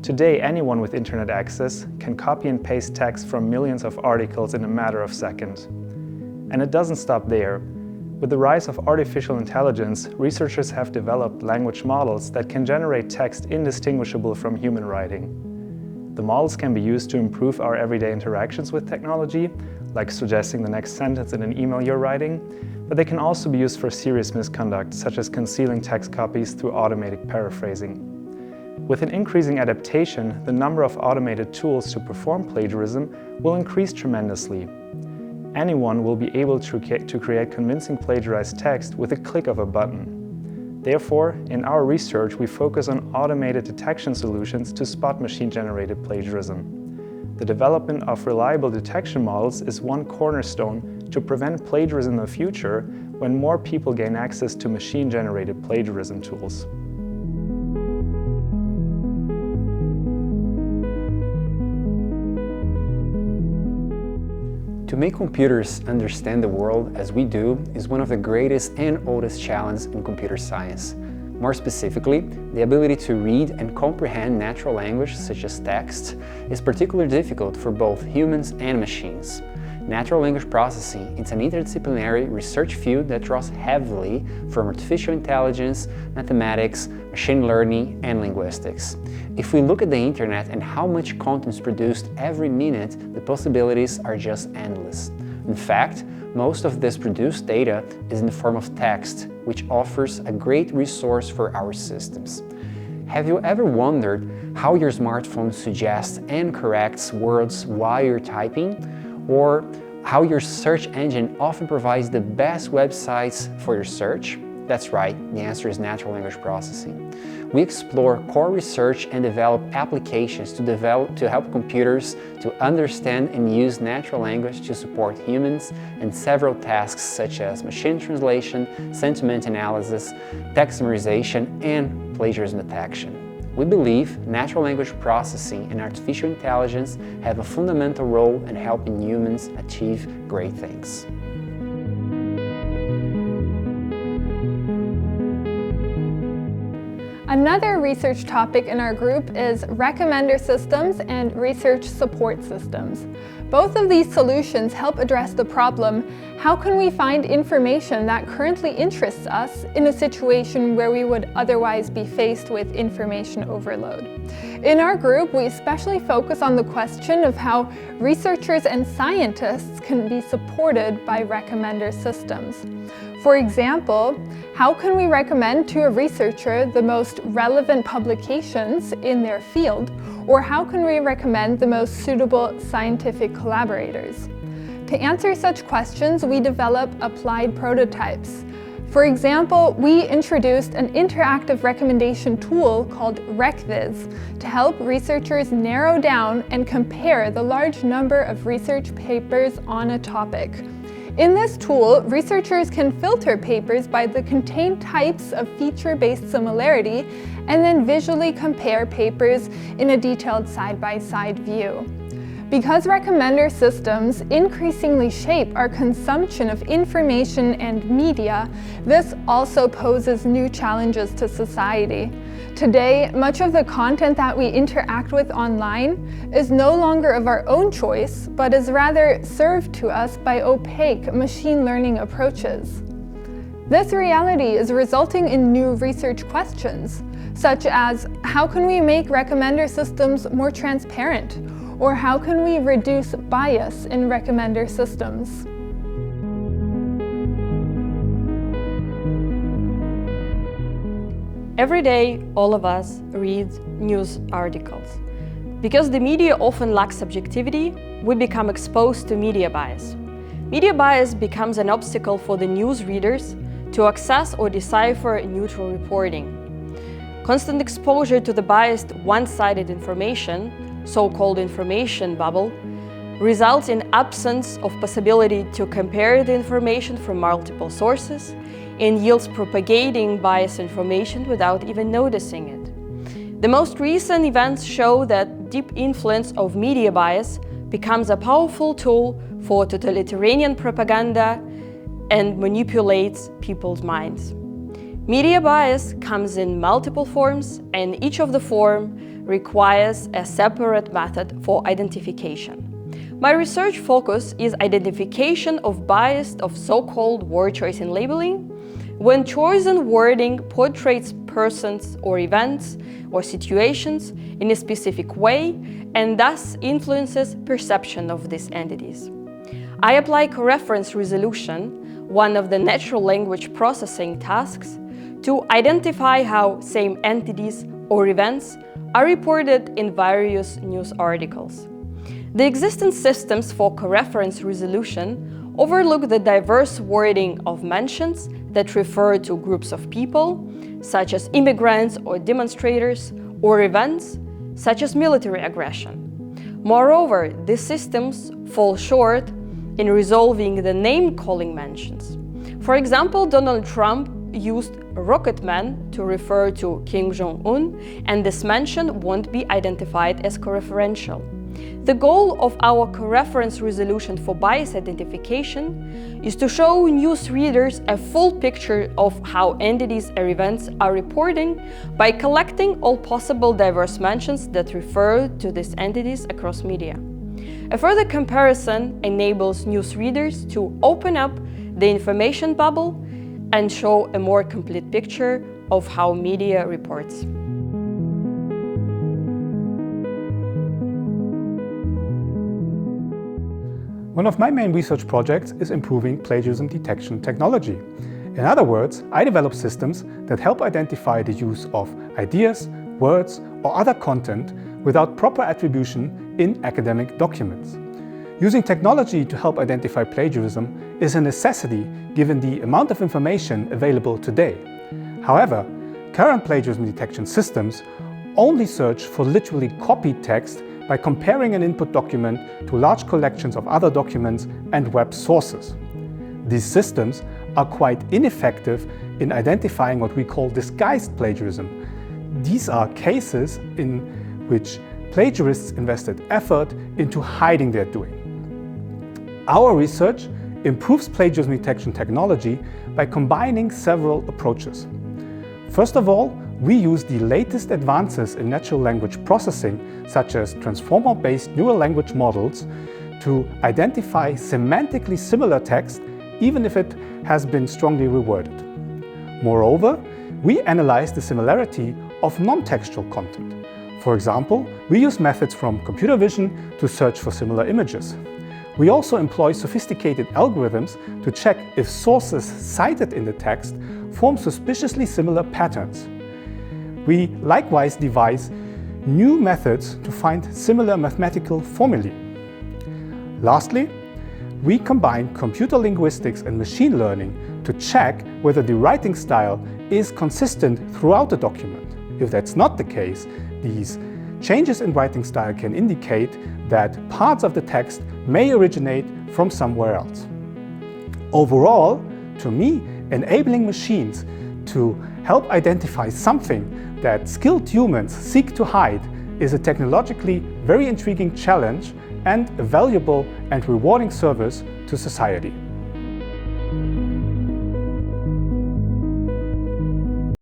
Today, anyone with internet access can copy and paste text from millions of articles in a matter of seconds. And it doesn't stop there. With the rise of artificial intelligence, researchers have developed language models that can generate text indistinguishable from human writing. The models can be used to improve our everyday interactions with technology, like suggesting the next sentence in an email you're writing, but they can also be used for serious misconduct, such as concealing text copies through automatic paraphrasing. With an increasing adaptation, the number of automated tools to perform plagiarism will increase tremendously. Anyone will be able to create convincing plagiarized text with a click of a button. Therefore, in our research, we focus on automated detection solutions to spot machine-generated plagiarism. The development of reliable detection models is one cornerstone to prevent plagiarism in the future when more people gain access to machine-generated plagiarism tools. To make computers understand the world as we do is one of the greatest and oldest challenges in computer science. More specifically, the ability to read and comprehend natural language such as text is particularly difficult for both humans and machines. Natural language processing is an interdisciplinary research field that draws heavily from artificial intelligence, mathematics, machine learning, and linguistics. If we look at the internet and how much content is produced every minute, the possibilities are just endless. In fact, most of this produced data is in the form of text, which offers a great resource for our systems. Have you ever wondered how your smartphone suggests and corrects words while you're typing? Or how your search engine often provides the best websites for your search? That's right, the answer is natural language processing. We explore core research and develop applications to help computers to understand and use natural language to support humans in several tasks such as machine translation, sentiment analysis, text summarization, and plagiarism detection. We believe natural language processing and artificial intelligence have a fundamental role in helping humans achieve great things. Another research topic in our group is recommender systems and research support systems. Both of these solutions help address the problem, how can we find information that currently interests us in a situation where we would otherwise be faced with information overload? In our group, we especially focus on the question of how researchers and scientists can be supported by recommender systems. For example, how can we recommend to a researcher the most relevant publications in their field, or how can we recommend the most suitable scientific collaborators? To answer such questions, we develop applied prototypes. For example, we introduced an interactive recommendation tool called RecViz to help researchers narrow down and compare the large number of research papers on a topic. In this tool, researchers can filter papers by the contained types of feature-based similarity and then visually compare papers in a detailed side-by-side view. Because recommender systems increasingly shape our consumption of information and media, this also poses new challenges to society. Today, much of the content that we interact with online is no longer of our own choice, but is rather served to us by opaque machine learning approaches. This reality is resulting in new research questions, such as how can we make recommender systems more transparent? Or how can we reduce bias in recommender systems? Every day, all of us read news articles. Because the media often lacks objectivity, we become exposed to media bias. Media bias becomes an obstacle for the news readers to access or decipher neutral reporting. Constant exposure to the biased, one-sided information, so-called information bubble, results in absence of possibility to compare the information from multiple sources and yields propagating biased information without even noticing it. The most recent events show that deep influence of media bias becomes a powerful tool for totalitarian propaganda and manipulates people's minds. Media bias comes in multiple forms, and each of the forms requires a separate method for identification. My research focus is identification of bias of so-called word choice in labeling, when chosen wording portrays persons or events or situations in a specific way and thus influences perception of these entities. I apply coreference resolution, one of the natural language processing tasks, to identify how same entities or events are reported in various news articles. The existing systems for coreference resolution overlook the diverse wording of mentions that refer to groups of people, such as immigrants or demonstrators, or events, such as military aggression. Moreover, these systems fall short in resolving the name-calling mentions. For example, Donald Trump used Rocket Man to refer to Kim Jong-un, and this mention won't be identified as coreferential. The goal of our coreference resolution for bias identification is to show news readers a full picture of how entities or events are reporting by collecting all possible diverse mentions that refer to these entities across media. A further comparison enables news readers to open up the information bubble and show a more complete picture of how media reports. One of my main research projects is improving plagiarism detection technology. In other words, I develop systems that help identify the use of ideas, words, or other content without proper attribution in academic documents. Using technology to help identify plagiarism is a necessity given the amount of information available today. However, current plagiarism detection systems only search for literally copied text by comparing an input document to large collections of other documents and web sources. These systems are quite ineffective in identifying what we call disguised plagiarism. These are cases in which plagiarists invested effort into hiding their doing. Our research improves plagiarism detection technology by combining several approaches. First of all, we use the latest advances in natural language processing, such as transformer-based neural language models, to identify semantically similar text, even if it has been strongly reworded. Moreover, we analyze the similarity of non-textual content. For example, we use methods from computer vision to search for similar images. We also employ sophisticated algorithms to check if sources cited in the text form suspiciously similar patterns. We likewise devise new methods to find similar mathematical formulae. Lastly, we combine computer linguistics and machine learning to check whether the writing style is consistent throughout the document. If that's not the case, these changes in writing style can indicate that parts of the text may originate from somewhere else. Overall, to me, enabling machines to help identify something that skilled humans seek to hide is a technologically very intriguing challenge and a valuable and rewarding service to society.